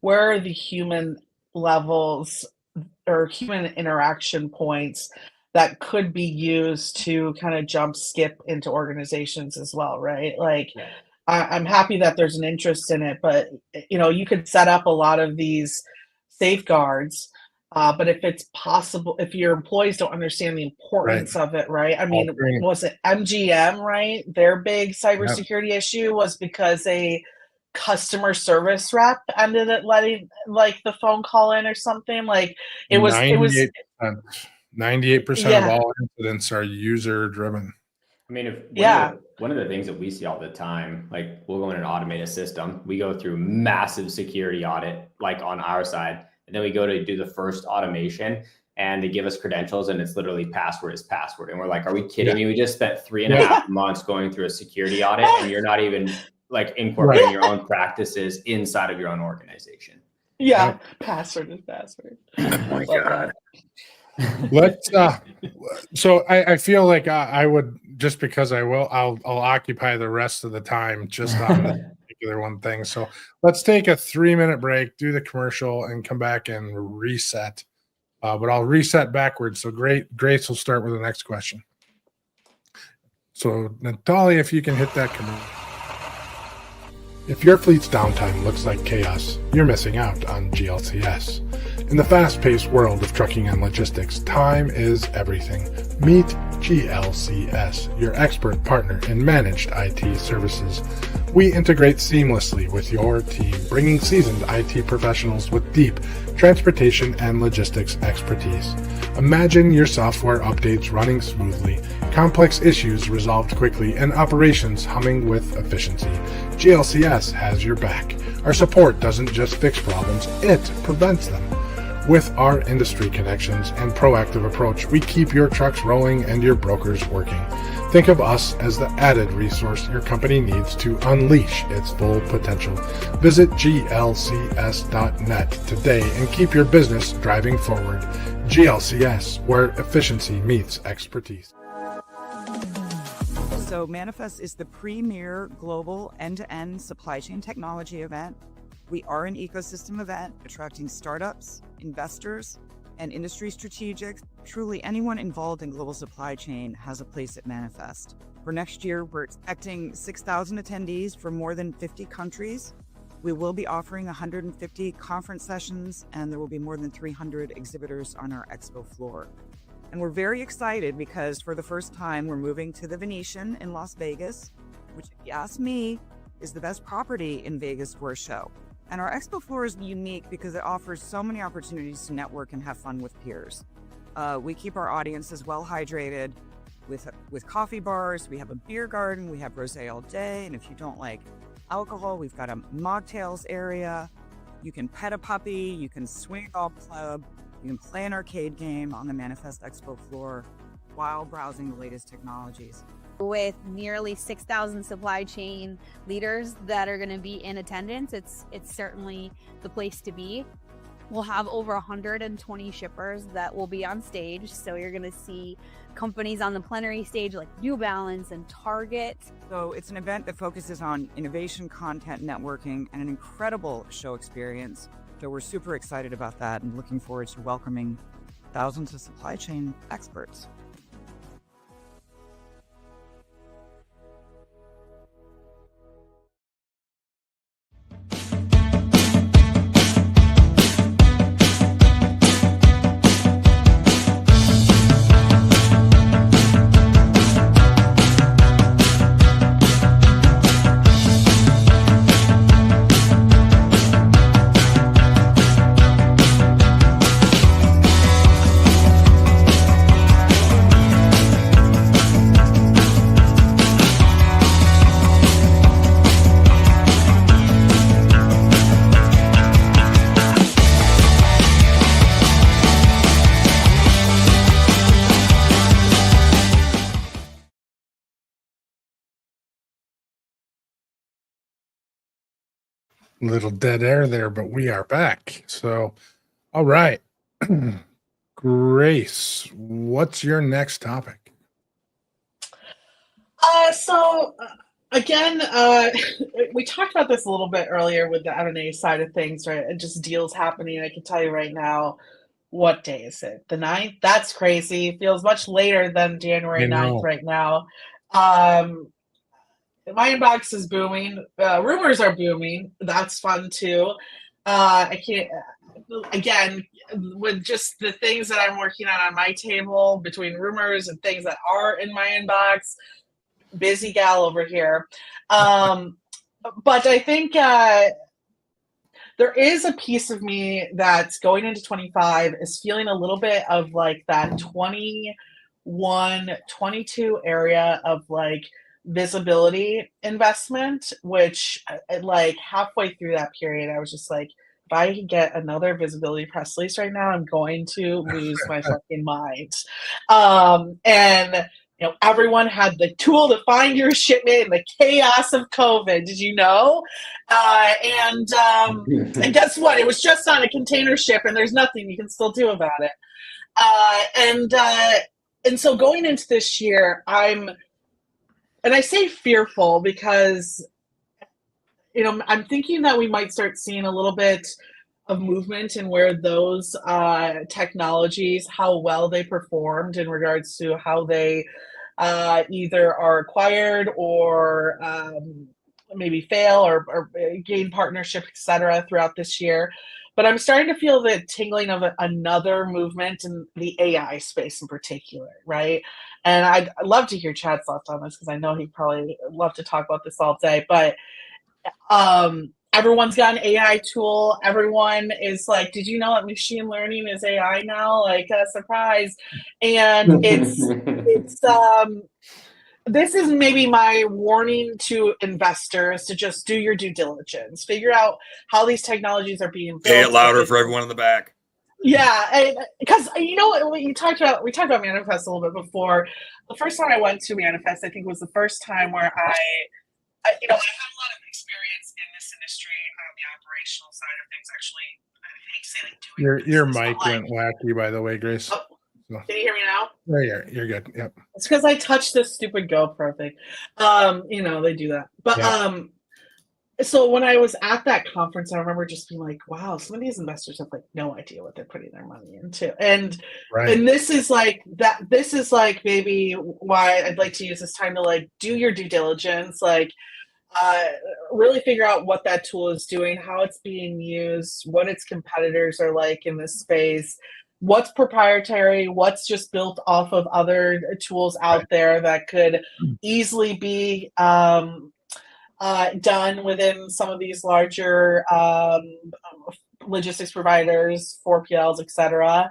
where are the human levels or human interaction points that could be used to kind of jump skip into organizations as well, right? Like, I'm happy that there's an interest in it, but you could set up a lot of these safeguards, but if it's possible, if your employees don't understand the importance of it, right? I mean, was it MGM, right? Their big cybersecurity issue was because a customer service rep ended up letting the phone call in or something. Like it was 98% of all incidents are user driven. I mean, one of the things that we see all the time, like we'll go in and automate a system. We go through massive security audit, like on our side, and then we go to do the first automation and they give us credentials and it's literally password is password. And we're like, are we kidding me? We just spent 3.5 months going through a security audit and you're not even like incorporating your own practices inside of your own organization. Yeah. Password is password. Oh my God. Let's so I feel like I would, just because I'll occupy the rest of the time just on this particular one thing. So let's take a 3-minute break, do the commercial, and come back and reset. But I'll reset backwards. So Grace will start with the next question. So Natalia, if you can hit that commercial. If your fleet's downtime looks like chaos, you're missing out on GLCS. In the fast-paced world of trucking and logistics, time is everything. Meet GLCS, your expert partner in managed IT services. We integrate seamlessly with your team, bringing seasoned IT professionals with deep transportation and logistics expertise. Imagine your software updates running smoothly, complex issues resolved quickly, and operations humming with efficiency. GLCS has your back. Our support doesn't just fix problems, it prevents them. With our industry connections and proactive approach, we keep your trucks rolling and your brokers working. Think of us as the added resource your company needs to unleash its full potential. Visit glcs.net today and keep your business driving forward. GLCS, where efficiency meets expertise. So Manifest is the premier global end-to-end supply chain technology event. We are an ecosystem event attracting startups, investors, and industry strategics. Truly anyone involved in global supply chain has a place at Manifest. For next year, we're expecting 6,000 attendees from more than 50 countries. We will be offering 150 conference sessions, and there will be more than 300 exhibitors on our expo floor. And we're very excited because for the first time, we're moving to the Venetian in Las Vegas, which, if you ask me, is the best property in Vegas for a show. And our expo floor is unique because it offers so many opportunities to network and have fun with peers. We keep our audiences well hydrated with coffee bars. We have a beer garden. We have rosé all day. And if you don't like alcohol, we've got a mocktails area. You can pet a puppy. You can swing a golf club. You can play an arcade game on the Manifest Expo floor while browsing the latest technologies. With nearly 6,000 supply chain leaders that are going to be in attendance, it's certainly the place to be. We'll have over 120 shippers that will be on stage. So you're going to see companies on the plenary stage like New Balance and Target. So it's an event that focuses on innovation, content, networking, and an incredible show experience. So we're super excited about that and looking forward to welcoming thousands of supply chain experts. Little dead air there, but we are back. So, all right. Grace, what's your next topic? Again, we talked about this a little bit earlier with the M&A side of things, right? And just deals happening. I can tell you right now, what day is it? The 9th? That's crazy. It feels much later than January 9th right now. My inbox is booming. Rumors are booming. That's fun too. I can't, again, with just the things that I'm working on my table between rumors and things that are in my inbox, busy gal over here. But I think there is a piece of me that's going into 25 is feeling a little bit of like that 21, 22 area of like visibility investment, which like halfway through that period, I was just like, if I could get another visibility press release right now, I'm going to lose my fucking mind. And you know, everyone had the tool to find your shipment in the chaos of COVID. Did you know? And guess what? It was just on a container ship, and there's nothing you can still do about it. And so going into this year, and I say fearful because, you know, I'm thinking that we might start seeing a little bit of movement in where those technologies, how well they performed in regards to how they either are acquired or maybe fail or gain partnership, et cetera, throughout this year. But I'm starting to feel the tingling of another movement in the AI space in particular, right? And I'd love to hear Chadd's thoughts on this because I know he'd probably love to talk about this all day. But everyone's got an AI tool. Everyone is like, did you know that machine learning is AI now? Like a surprise. And it's this is maybe my warning to investors to just do your due diligence, figure out how these technologies are being built. Say it louder for everyone in the back. Yeah, because you know we talked about Manifest a little bit before. The first time I went to Manifest, I think was the first time where I had a lot of experience in this industry on the operational side of things. Actually, I hate to say like doing Your mic went wacky, by the way, Grace. Oh, So Can you hear me now? there you're good. Yep. It's because I touched this stupid GoPro thing. They do that. But Yeah. So when I was at that conference, I remember just being like, wow, some of these investors have like no idea what they're putting their money into. And this is like maybe why I'd like to use this time to like do your due diligence, like really figure out what that tool is doing, how it's being used, what its competitors are like in this space, what's proprietary, what's just built off of other tools out there that could easily be done within some of these larger logistics providers, 4PLs, etc.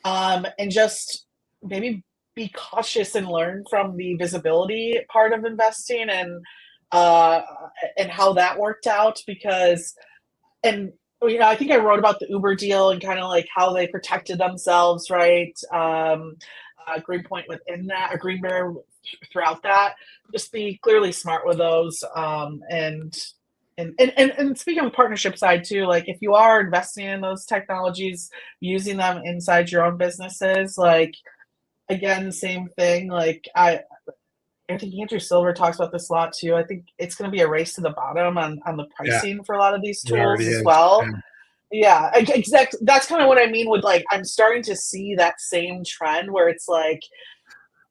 And just maybe be cautious and learn from the visibility part of investing and how that worked out, because I think I wrote about the Uber deal and kind of like how they protected themselves, right? Greenpoint within that, or Green Bear throughout that. Just be clearly smart with those. And speaking of partnership side too, like if you are investing in those technologies, using them inside your own businesses, like again, same thing. Like I think Andrew Silver talks about this a lot too. I think it's going to be a race to the bottom on the pricing for a lot of these tools as well. Yeah, exactly. That's kind of what I mean with like, I'm starting to see that same trend where it's like,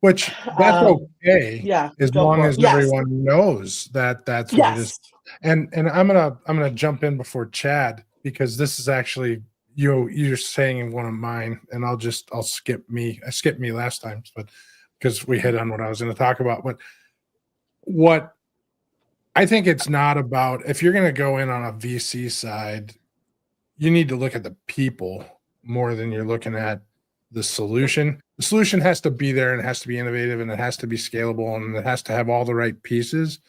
which that's okay. Yeah, as long as everyone knows that that's what it is. And I'm gonna jump in before Chadd, because this is actually you're saying one of mine, and I skipped me last time, but because we hit on what I was going to talk about. But what I think it's not about, if you're going to go in on a VC side, you need to look at the people more than you're looking at the solution. The solution has to be there, and it has to be innovative, and it has to be scalable, and it has to have all the right pieces.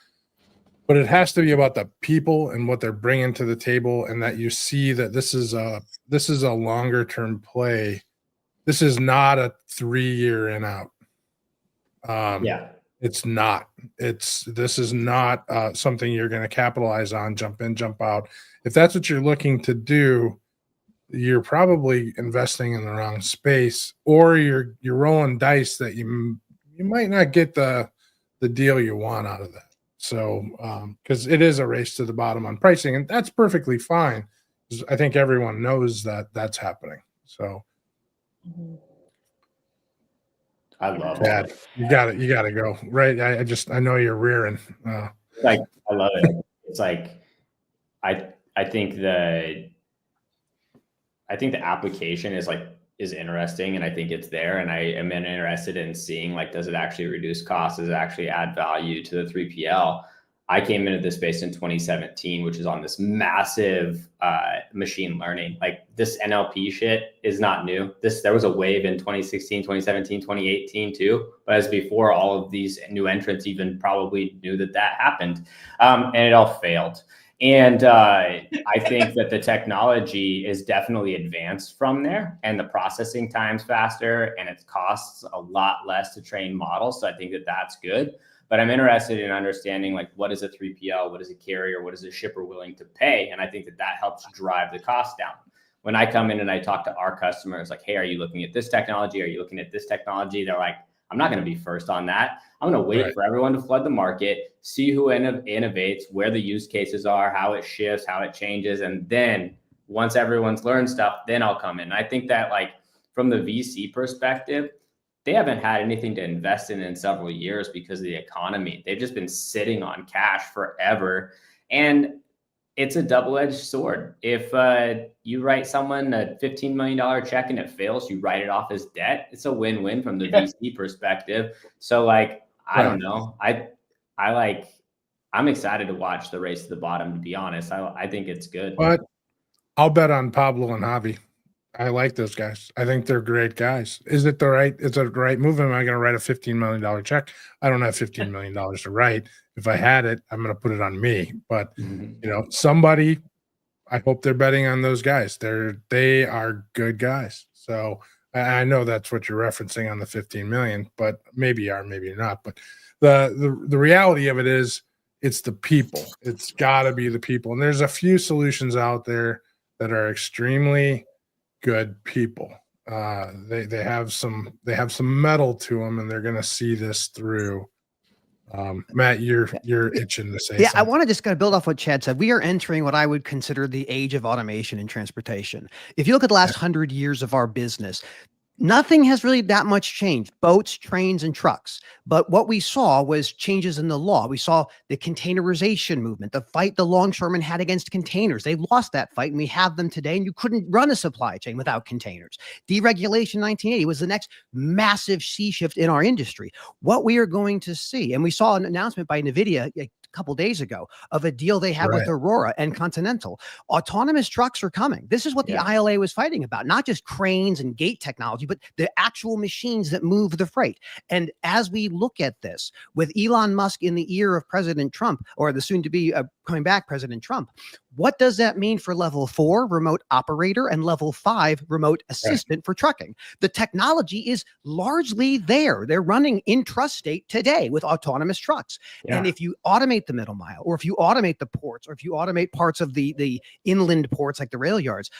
But it has to be about the people and what they're bringing to the table, and that you see that this is a longer term play. This is not a 3-year in out. It's not. This is not something you're going to capitalize on, jump in, jump out. If that's what you're looking to do, you're probably investing in the wrong space, or you're rolling dice that you might not get the deal you want out of that. So, because it is a race to the bottom on pricing, and that's perfectly fine. I think everyone knows that that's happening. So. I love that. You got to go, right? I know you're rearing. Like, I love it. It's like, I think the application is interesting, and I think it's there, and I am interested in seeing, like, does it actually reduce costs? Does it actually add value to the 3PL? I came into this space in 2017, which is on this massive machine learning. Like, this NLP shit is not new. There was a wave in 2016, 2017, 2018 too. But as before, all of these new entrants even probably knew that happened. And it all failed. And I think that the technology is definitely advanced from there, and the processing time's faster, and it costs a lot less to train models. So I think that that's good. But I'm interested in understanding, like, what is a 3PL? What is a carrier? What is a shipper willing to pay? And I think that helps drive the cost down. When I come in and I talk to our customers, like, hey, are you looking at this technology? Are you looking at this technology? They're like, I'm not going to be first on that. I'm going to wait for everyone to flood the market, see who innovates, where the use cases are, how it shifts, how it changes. And then once everyone's learned stuff, then I'll come in. And I think that, like, from the VC perspective, they haven't had anything to invest in several years because of the economy. They've just been sitting on cash forever. And it's a double-edged sword. If you write someone a $15 million check and it fails, you write it off as debt. It's a win-win from the VC perspective. So, like, I don't know. I'm excited to watch the race to the bottom, to be honest. I think it's good. But I'll bet on Pablo and Javi. I like those guys. I think they're great guys. Is it the right move? Am I going to write a $15 million check? I don't have $15 million to write. If I had it, I'm going to put it on me. But somebody, I hope they're betting on those guys. They are good guys. So I know that's what you're referencing on the 15 million, but maybe you are, maybe you're not. But the reality of it is, it's the people. It's got to be the people. And there's a few solutions out there that are extremely good people. They have some metal to them, and they're going to see this through. Matt, you're itching to say Yeah, something. I want to just kind of build off what Chadd said. We are entering what I would consider the age of automation in transportation. If you look at the last 100 years of our business, nothing has really that much changed. Boats, trains, and trucks. But what we saw was changes in the law. We saw the containerization movement, the fight the longshoremen had against containers. They lost that fight, and we have them today, and you couldn't run a supply chain without containers. Deregulation in 1980 was the next massive sea shift in our industry. What we are going to see, and we saw an announcement by NVIDIA a couple days ago of a deal they have with Aurora and Continental. Autonomous trucks are coming. This is what the ILA was fighting about, not just cranes and gate technology, but the actual machines that move the freight. And as we look at this with Elon Musk in the ear of President Trump, or the soon to be coming back President Trump, what does that mean for level 4 remote operator and level 5 remote assistant for trucking? The technology is largely there. They're running intrastate today with autonomous trucks. And if you automate the middle mile, or if you automate the ports, or if you automate parts of the inland ports like the rail yards,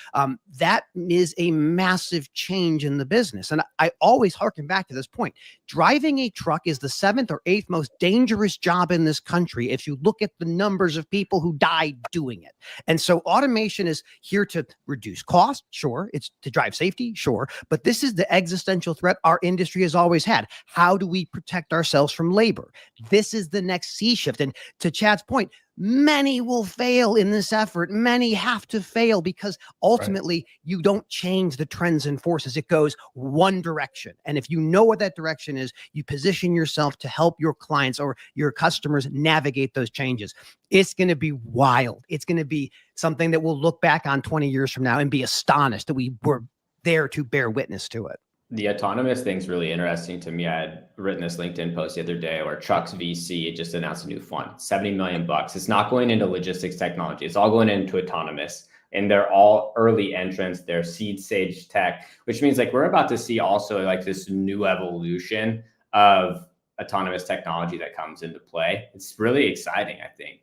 that is a massive change in the business. And I always harken back to this point. Driving a truck is the 7th or 8th most dangerous job in this country if you look at the numbers of people who die doing it. And so automation is here to reduce cost. Sure. It's to drive safety. Sure. But this is the existential threat our industry has always had. How do we protect ourselves from labor? This is the next sea shift. And to Chadd's point, many will fail in this effort. Many have to fail because ultimately you don't change the trends and forces. It goes one direction. And if you know what that direction is, you position yourself to help your clients or your customers navigate those changes. It's going to be wild. It's going to be something that we'll look back on 20 years from now and be astonished that we were there to bear witness to it. The autonomous thing's really interesting to me. I had written this LinkedIn post the other day where Trucks VC just announced a new fund, $70 million. It's not going into logistics technology. It's all going into autonomous, and they're all early entrants. They're seed stage tech, which means like we're about to see also like this new evolution of autonomous technology that comes into play. It's really exciting, I think.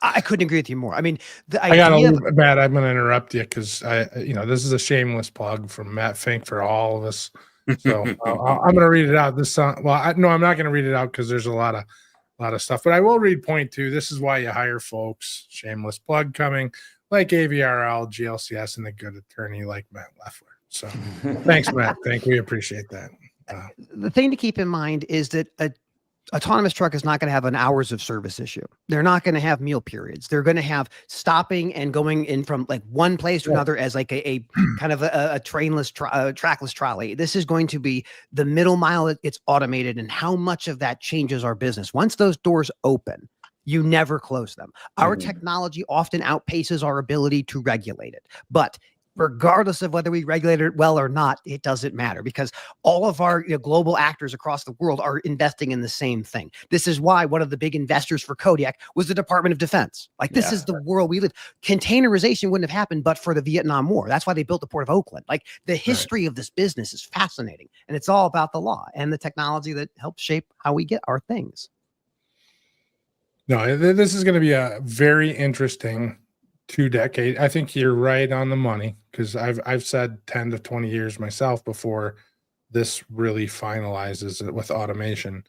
I couldn't agree with you more. I mean, Matt, I'm going to interrupt you because this is a shameless plug from Matt Fink for all of us. So I'm going to read it out. I'm not going to read it out because there's a lot of stuff, but I will read point 2. This is why you hire folks. Shameless plug coming like AVRL, GLCS, and a good attorney like Matt Leffler. So thanks, Matt. We appreciate that. The thing to keep in mind is that autonomous truck is not going to have an hours of service issue. They're not going to have meal periods. They're going to have stopping and going in from like one place to another as like a kind of a trainless, trackless trolley. This is going to be the middle mile. It's automated, and how much of that changes our business. Once those doors open, you never close them. Our technology often outpaces our ability to regulate it. But regardless of whether we regulate it well or not, it doesn't matter because all of our global actors across the world are investing in the same thing. This is why one of the big investors for Kodiak was the Department of Defense. Like this is the world we live. Containerization wouldn't have happened but for the Vietnam War. That's why they built the Port of Oakland. Like the history of this business is fascinating, and it's all about the law and the technology that helps shape how we get our things. No, this is going to be a very interesting 2 decades. I think you're right on the money because I've said 10 to 20 years myself before this really finalizes it with automation.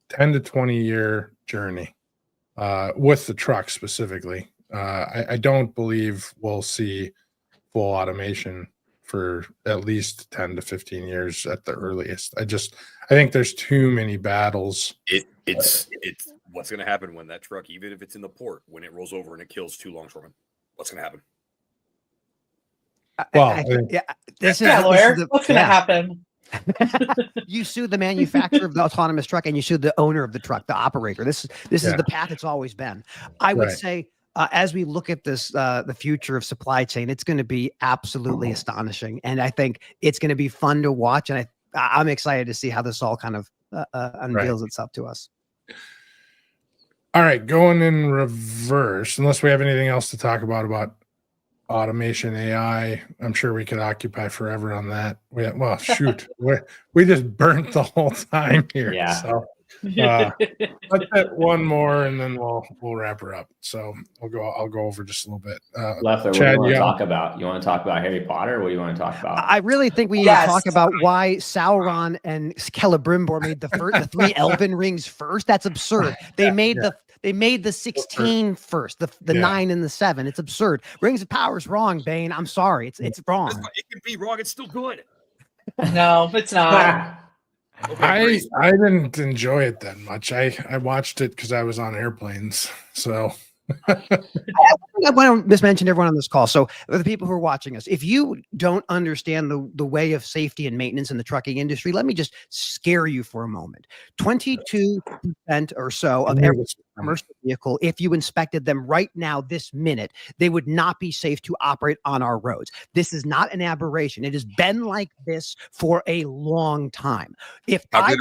10 to 20 year journey with the truck specifically. I don't believe we'll see full automation for at least 10 to 15 years at the earliest. I think there's too many battles. It's what's going to happen when that truck, even if it's in the port, when it rolls over and it kills 2 longshoremen. What's going to happen? Lawyer. What's going to happen? You sue the manufacturer of the autonomous truck and you sue the owner of the truck, the operator. This is the path it's always been. I would say as we look at this, the future of supply chain, it's going to be absolutely astonishing. And I think it's going to be fun to watch. And I'm excited to see how this all kind of unveils itself to us. All right, going in reverse, unless we have anything else to talk about automation, AI, I'm sure we could occupy forever on that. We just burnt the whole time here. Yeah. So Let's hit one more and then we'll wrap her up. So I'll go over just a little bit. Leffler, what do Chad, you want to yeah. talk about? You want to talk about Harry Potter? What do you want to talk about? I really think we need to talk about why Sauron and Celebrimbor made the 3 Elven rings first. That's absurd. They made the 16 first, the 9 and the 7. It's absurd. Rings of Power is wrong, Bain. I'm sorry. It's wrong. It can be wrong. It's still good. No, it's not. I didn't enjoy it that much. I watched it because I was on airplanes. So I want to mismention everyone on this call. So the people who are watching us, if you don't understand the way of safety and maintenance in the trucking industry, let me just scare you for a moment. 22% or so of every commercial vehicle, if you inspected them right now, this minute, they would not be safe to operate on our roads. This is not an aberration. It has been like this for a long time. If I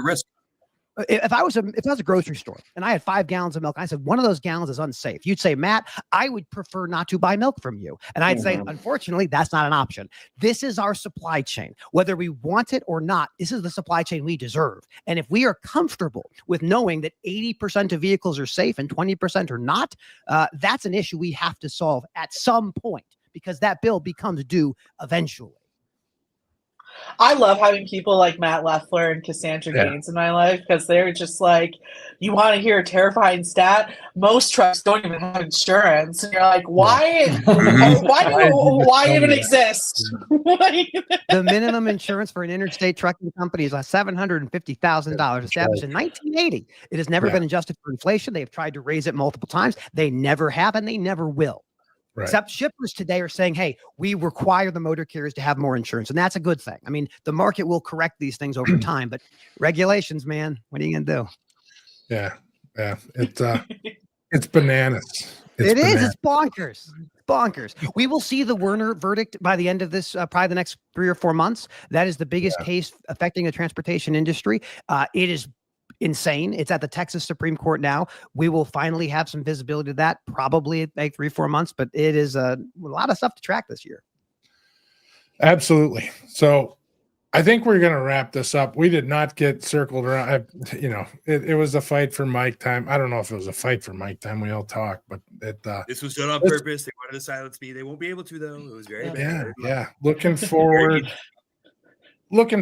was a grocery store and I had 5 gallons of milk, I said, one of those gallons is unsafe. You'd say, Matt, I would prefer not to buy milk from you. And I'd say, unfortunately, that's not an option. This is our supply chain. Whether we want it or not, this is the supply chain we deserve. And if we are comfortable with knowing that 80% of vehicles are safe and 20% are not, that's an issue we have to solve at some point because that bill becomes due eventually. I love having people like Matt Leffler and Cassandra Gaines in my life because they're just like, you want to hear a terrifying stat? Most trucks don't even have insurance. And you're like, why? Why even exist? The minimum insurance for an interstate trucking company is $750,000, established in 1980. It has never been adjusted for inflation. They have tried to raise it multiple times. They never have, and they never will. Right. Except shippers today are saying, hey, we require the motor carriers to have more insurance. And that's a good thing. I mean, the market will correct these things over time, but regulations, man, what are you going to do? Yeah. It's bananas. It's bonkers. Bonkers. We will see the Werner verdict by the end of this, probably the next 3 or 4 months. That is the biggest case affecting the transportation industry. It is insane. It's at the Texas Supreme Court now. We will finally have some visibility to that, probably like 3 or 4 months, but it is a lot of stuff to track this year. Absolutely. So I think we're going to wrap this up. We did not get circled around. It was a fight for mic time. I don't know if it was a fight for mic time. We all talk, but this was done on purpose. They wanted to silence me. They won't be able to, though. It was very bad. Yeah. Looking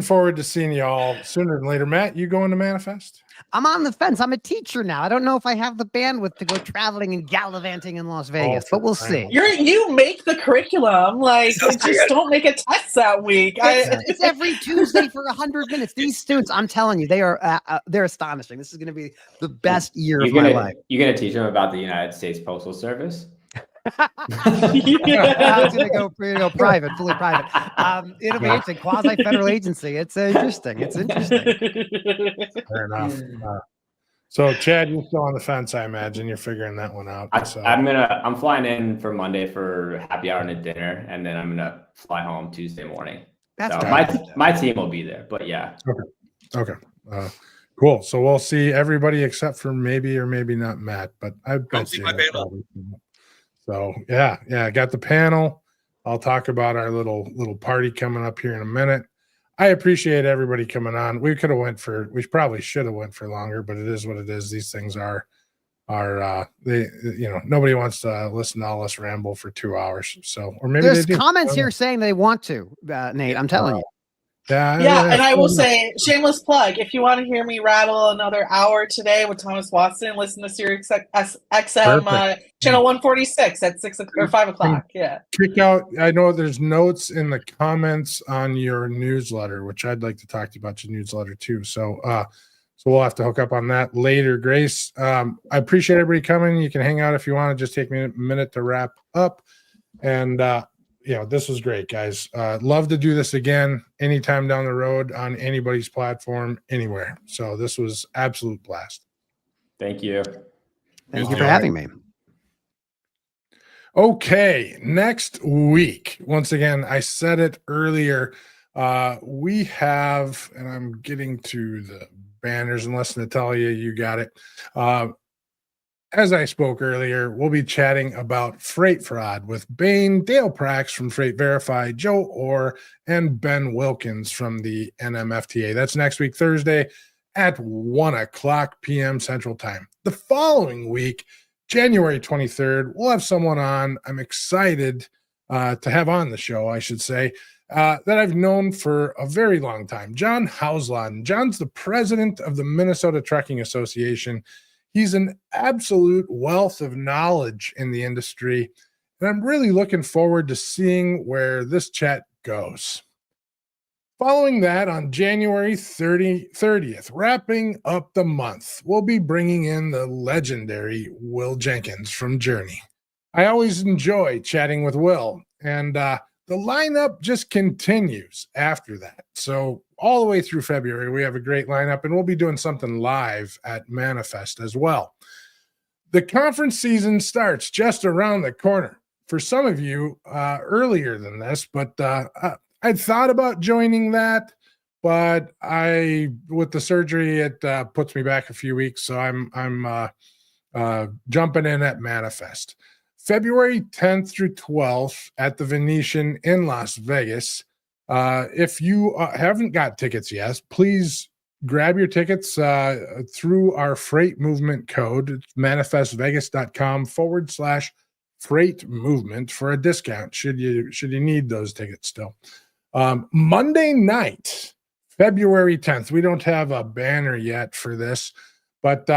forward to seeing you all sooner than later. Matt, you going to Manifest? I'm on the fence. I'm a teacher now. I don't know if I have the bandwidth to go traveling and gallivanting in Las Vegas, but we'll see. You make the curriculum. Like, just don't make a test that week. It's every Tuesday for 100 minutes. These students, I'm telling you, they're astonishing. This is going to be the best year of my life. You're going to teach them about the United States Postal Service? I was going to go private, fully private. It'll be interesting. Quasi-federal agency. It's interesting. Fair enough. So, Chad, you're still on the fence, I imagine. You're figuring that one out. I'm flying in for Monday for happy hour and a dinner, and then I'm gonna fly home Tuesday morning. My team will be there, but yeah. Okay. Cool. So we'll see everybody except for maybe or maybe not Matt, but I bet you. So yeah, I got the panel. I'll talk about our little party coming up here in a minute. I appreciate everybody coming on. We probably should have went for longer, but it is what it is. These things are nobody wants to listen to all us ramble for 2 hours. So, or maybe there's comments here saying they want to, Nate, I'm telling you. Yeah, and I will say, shameless plug, if you want to hear me rattle another hour today with Thomas Watson, listen to SiriusXM channel 146 at 6 or 5 o'clock. Yeah. Check out, I know there's notes in the comments on your newsletter, which I'd like to talk to you about your newsletter too. So we'll have to hook up on that later. Grace, I appreciate everybody coming. You can hang out if you want to. Just take me a minute to wrap up. And, this was great, guys. Love to do this again anytime down the road on anybody's platform, anywhere. So this was absolute blast. Thank you. Thank you for having me. Okay, next week, once again, I said it earlier, we have, and I'm getting to the banners, unless Natalia, you got it. As I spoke earlier, we'll be chatting about freight fraud with Bain, Dale Prax from Freight Verify, Joe Orr, and Ben Wilkins from the NMFTA. That's next week, Thursday at 1:00 p.m. Central Time. The following week, January 23rd, we'll have someone on I'm excited to have on the show, I should say, that I've known for a very long time. John Hausladen. John's the president of the Minnesota Trucking Association. He's an absolute wealth of knowledge in the industry, and I'm really looking forward to seeing where this chat goes. Following that, on January 30th, wrapping up the month, we'll be bringing in the legendary Will Jenkins from Journey. I always enjoy chatting with Will, and the lineup just continues after that. So all the way through February, we have a great lineup, and we'll be doing something live at Manifest as well. The conference season starts just around the corner. For some of you, earlier than this, but I'd thought about joining that, but with the surgery, it puts me back a few weeks. So I'm jumping in at Manifest. February 10th through 12th at the Venetian in Las Vegas. If you haven't got tickets yet, please grab your tickets through our freight movement code. It's manifestvegas.com/freight movement for a discount should you need those tickets still. Monday night, February 10th. We don't have a banner yet for this, but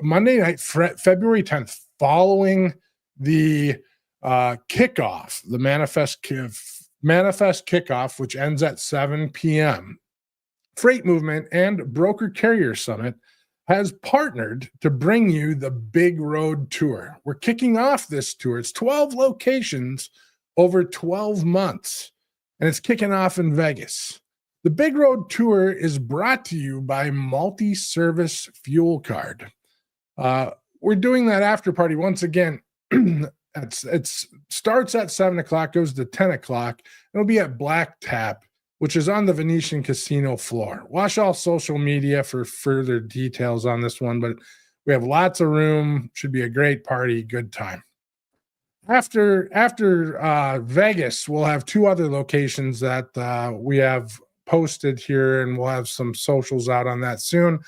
Monday night, February 10th, following the kickoff, the Manifest kickoff, which ends at 7 p.m. Freight Movement and Broker Carrier Summit has partnered to bring you the Big Road Tour. We're kicking off this tour. It's 12 locations over 12 months, and it's kicking off in Vegas. The Big Road Tour is brought to you by Multi-Service Fuel Card. We're doing that after party once again. It starts at 7 o'clock, goes to 10 o'clock. It'll be at Black Tap, which is on the Venetian Casino floor. Watch all social media for further details on this one, but we have lots of room. Should be a great party, good time. After Vegas, we'll have two other locations that we have posted here, and we'll have some socials out on that soon.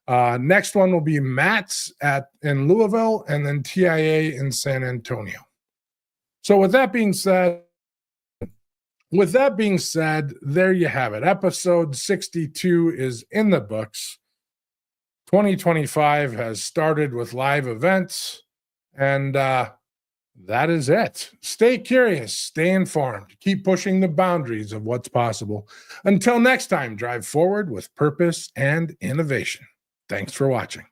Next one will be Matt's in Louisville, and then TIA in San Antonio. So with that being said, there you have it. Episode 62 is in the books. 2025 has started with live events, and that is it. Stay curious, stay informed, keep pushing the boundaries of what's possible. Until next time, drive forward with purpose and innovation. Thanks for watching.